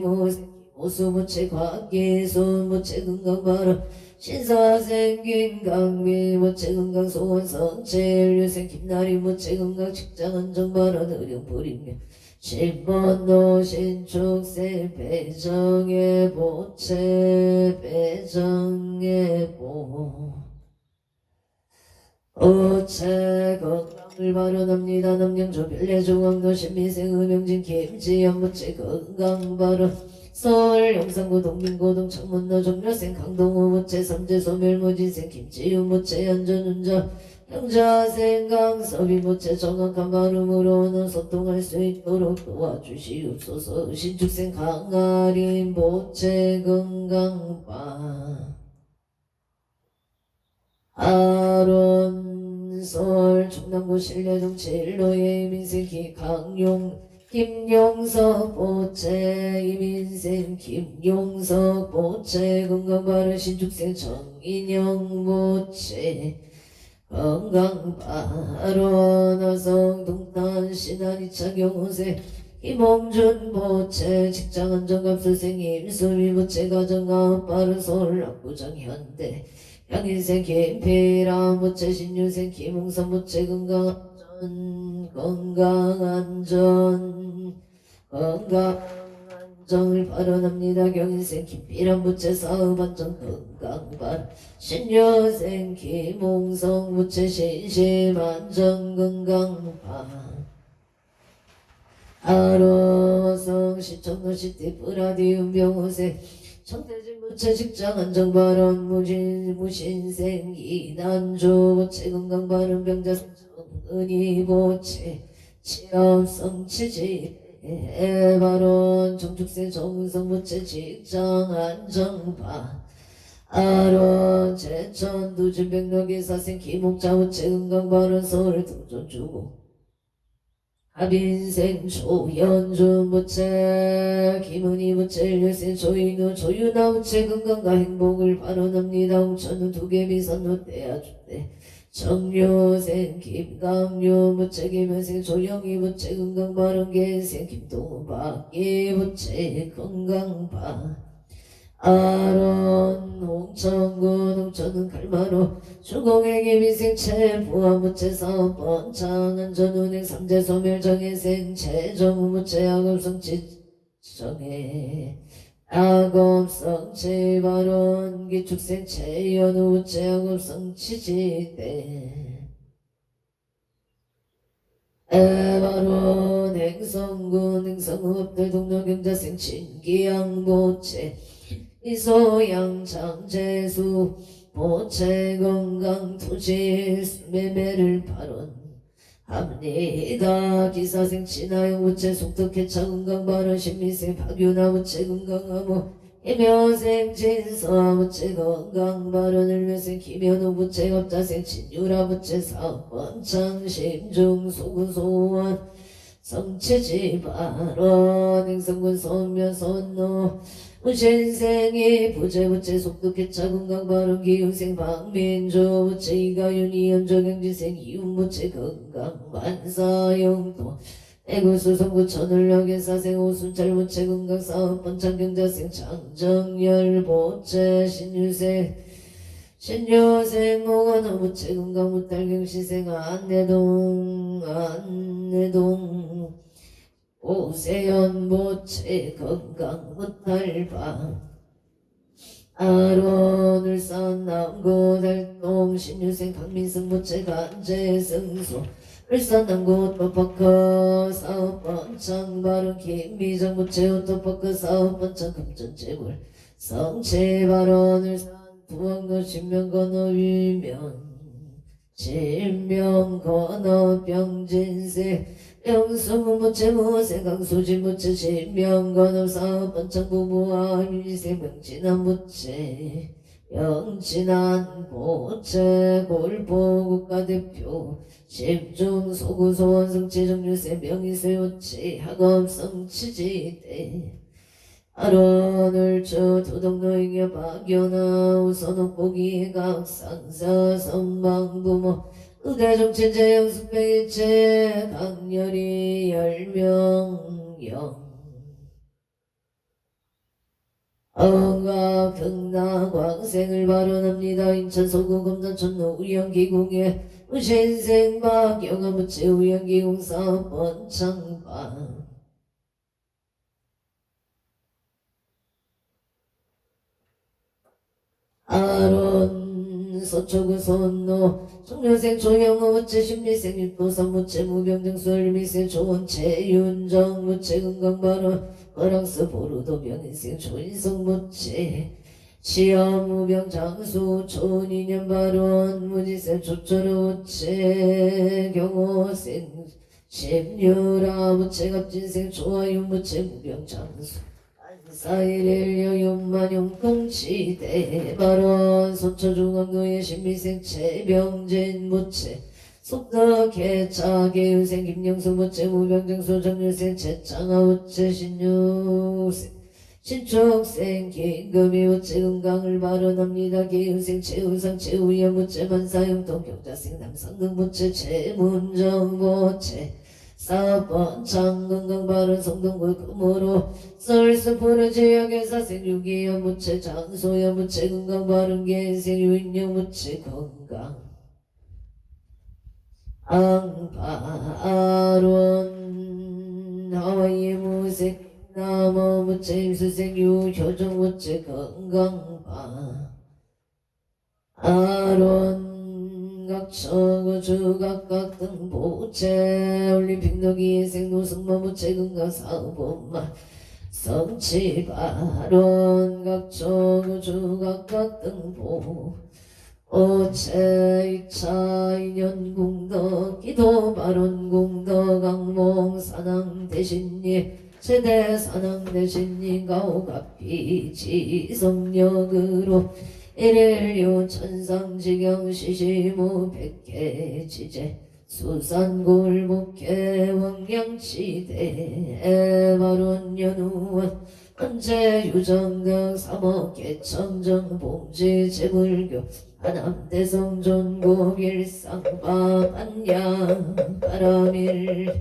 모수무체 과기손 무체 금강바로 신사생긴 강미 무체 금강 소원성체 유생 김나리 무체 금강 직장은 정바로 의령부리며 신번노 신축세 배정의 보체 배정의 보 오체 건강을 발언합니다. 남경조 별내중앙도 신미생 음영진 김지연 무체 건강 발언 서울 영산구 동민고동 창문로 종려생 강동우 무체 삼재 소멸무진생 김지윤 무체 안전운전 형자생 강섭이 무체 정확한 발음으로는 소통할 수 있도록 도와주시옵소서. 신축생 강아린 무체 건강바 아론 서울 충남구 신뢰동 제1로의 민생 강용 김용석 보채 이민생 김용석 보채 건강바른 신축생 정인영 보채 건강바로 나성 동탄 신안 이창경 호세 김홍준 보채 직장안정감수생 임수미 보채 가정아웃 빠른 서울 압구정 현대 양인생 김필아 보채 신유생 김홍선 보채 건강안정을 발언합니다. 경인생 김필한 부채 사업안정 건강발 신여생 김홍성 부채 신심안정 건강발 아로성 시청도시티 프라디움 병호생 청태진 부채 직장안정 발언 무신생 이난조 부채 건강발언 병자생 은희 보채 취업성 취지 발언 정축생 정성 부채 직장 안정바 아론 제천 두준병력의 사생 김옥자 부채 건강 발언 서울 동전주고 하빈생 조현준 부채 김은희 부채 류생 조인우 조윤아 부채 건강과 행복을 발언합니다. 홍천은 두개비 선호 떼야주대 정유생 김강유 부채 김현생 조영희 부채 건강바른 개생 김동우 박기 부채 건강바 아론 홍천군 홍천은 갈마로 주공의 김희생 채부하 부채 사업번 장안전운행 삼재 소멸정혜생 채정우 부채 악업성 지정해 악업성 체발원 기축생 체연우 부채 악업성 치지대 에발원 행성군 행성읍대 동료경자생 진기양 부채 이소양 장재수 보채 건강 토지 매매를 발언 합리가 기사생 친하영 부채 속덕해차 건강 발언 신미생 박윤아 부채 건강하모 해묘생 진서아 부채 건강 발언 을묘생 김현우 부채 갑자생 진유라 부채 사업번 창심중 소구소원 성체지 발언 행성군 선묘 선노 무신생이 부채 속독해차 건강발언 기흉생 박민주 부채 이가윤 이현정경지생 이윤부채 건강 만사영도 애구수성구 천을역의 사생 오순철 부채 건강 사업번 창경자생 장정열 부채 신유생 오관호 부채 건강 무탈경시생 안내동 오세연 모체 건강 무탈바 아론 울산 남구 달동 신유생 박민승 모체 간재승소 울산 남구 오토파크 사업번 창발은 김미정 모체 오토파크 사업번 창 금전재물 성체발언 울산 부엉도 신명건호 위면 진명건호 병진세 영수무 무채 무세 강수지 무채 신명건호 사업번 창부부와 유리생 명진한 무채 영진한 보채 골보 국가대표 집중 소구소원 성취정유세 명의세 우치 학업성 치지대 아론을주 도덕노잉여 박연아 우선옥보기 각상사 선방부모 의대정체제 영숙백일체 강렬히 열명영 어가 경나 광생을 발언합니다. 인천 서구 검단 천로 우영기공의 우신생박 영화무체 우영기공 사번 창방 아론 서초구 손노 청년생 조영어무체 심리생 육도사무체 무병등수 얼미생 조원체 윤정무체 건강발언 거랑스 보루도 병인생 조인성무체 시험무병 장수 초인년발언 무지생 조철우체 경호생 심유라무체 갑진생 조화유무체 무병장수 사이렐려 용만용통치대 발언 소초중앙도의 신미생체 병진무체 속덕개차 개유생 김영수무체 무병증수 정유생체 장하우체 신유생 신축생 긴금이무체 건강을 발언합니다. 개유생 최우상 최우여무체 만사용통 경자생 남상등무체 최문정무체 사번 장건강발언 성동구 금으로 썰스포르 지역에사생 유기여무체 장소여무체 건강발언 개생 유인여무체 건강 앙바론 하와이 무색 나무무체 임수생 유효정무체 건강바 아론 각처 주각각 등보체 올림픽 너기생 노승마무체 건강사업마 성취발언 각처 주각각 등보 오체 2차 인연공덕 기도발언공덕 악몽 사낭 대신니 최대 사낭 대신니 가오갑비 지성력으로 일일유 천상지경 시시무 백개지제 수산골목회 왕량치대 에바론 연우원 헌재유정등 삼억개청정 봉지 재불교 하남대성 전국 일상바 반야 바라밀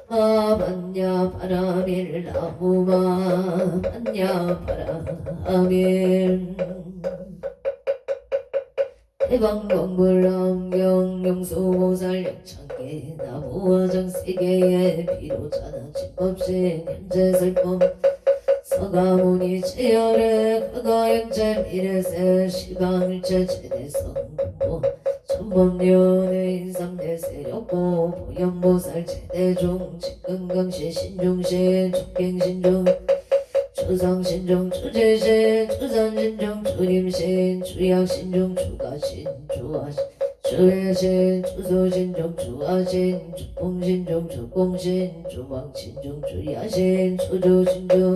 반야 바라밀 나무마 반야 바라밀 대방광불암경 용수보살 영창계 나무화정 세계의 비로자나 집법신 현재설법 서가모니 제열의 과거행제 미래세 시방일체 제대성공보 천법련의 인삼대 세력고 보현보살 제대종 직금강신 신중신 축갱신중 추상신중 추제신 추산신중 추림신 추약신중 추가신 추하신 추해신 추소신중 추하신 추풍신중 추공신 추방신중 추야신 추조신중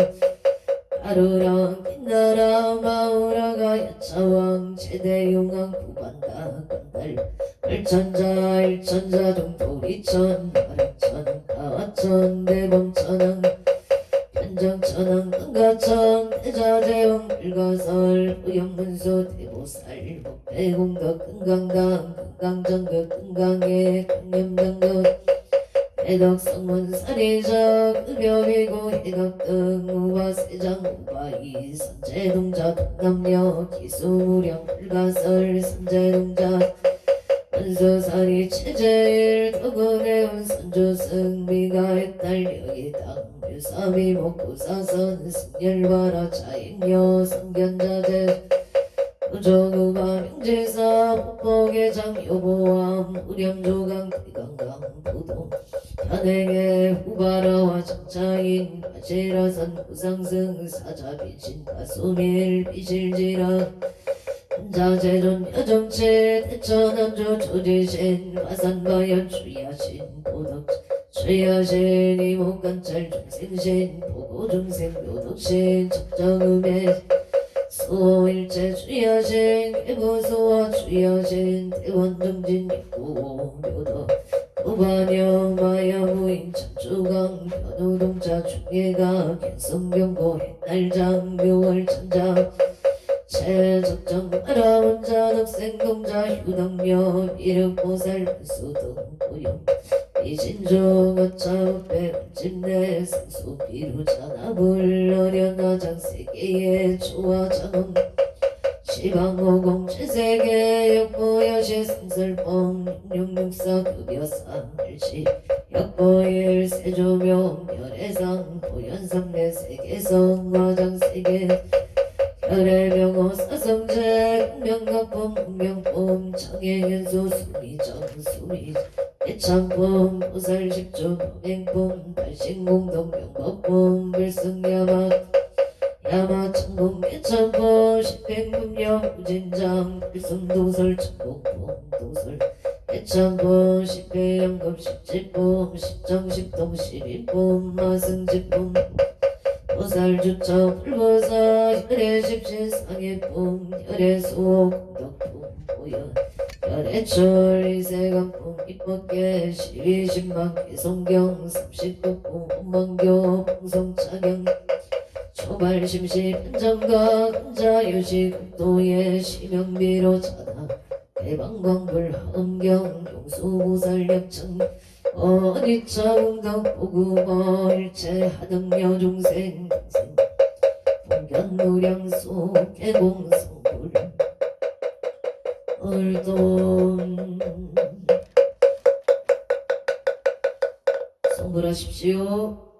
가루랑 빛나라 마우라가 야차왕 최대용왕 구반다 간달 팔천자 일천자 동토리천 가락천 가와천 대범천왕 편정천왕 금가천 대자재왕 불가설 부영문수 대보살 목배공덕 금강당 금강정극 금강의 강념정극 해덕성문사리적 급여비고 해덕등 우바세장 우바이 선제동자 동남여 기수무령 불가설 선제동자 원수사리 체제일 덕은해운 선주승 미가의 딸려이당 묘사미 목구사선 승열바라 자행여 성견자재 우정우바 명제사 폭복의장 요보암 우렴조강 대강강 부동 현행의 후바라와 정차인 바지라산 부상승 사자비진 가수밀 비실지라 자재존 여정체 대천암조 조지신 화산바연 주야신 도덕 주야신 이목관찰 중생신 보고중생 도덕신 적정음의 수일체 주야신 개부수와 주야신 대원정진 육구 묘덕 우반영 마야무인 천주강 변우동자 중예가 견성병고 햇날장 묘월천장 일체 적정 알아온 자 덕생동자 휴덕녀 이륵보살 수동보용 이진종 어차우패 집내 승수 비루자나 불러려나 장세계의 조화장음 시방오공 칠세계 역보여시 승설봉 육육사 급여삼일시 역보일 세조명 별해상 보현삼내 세계성 화장세계 별해명호 사성제 명각범 운명범 청해현수 수미정 수미 대참범 보살십조 범행범 발신공동명법범 불승야마 야마천공 개천범 십행금령 우진장 불승도설 천공범 도설 대참범 십회영금 십지범 십정십동 십인범 마승지범 보살주처 불보사 혈해십신상해범 혈해수호 공덕범 보현 혈해철 이세간범 이법계 십이십만 개성경 삼십법범 원망교 봉성차경 초발심시 판정가 혼자유시 극도의 시명비로 차다 대방광불 함경 용수보살약청 어디차 응덕보구거 일체 하등여 중생 동견무량소 개공성불 얼돈 성불하십시오.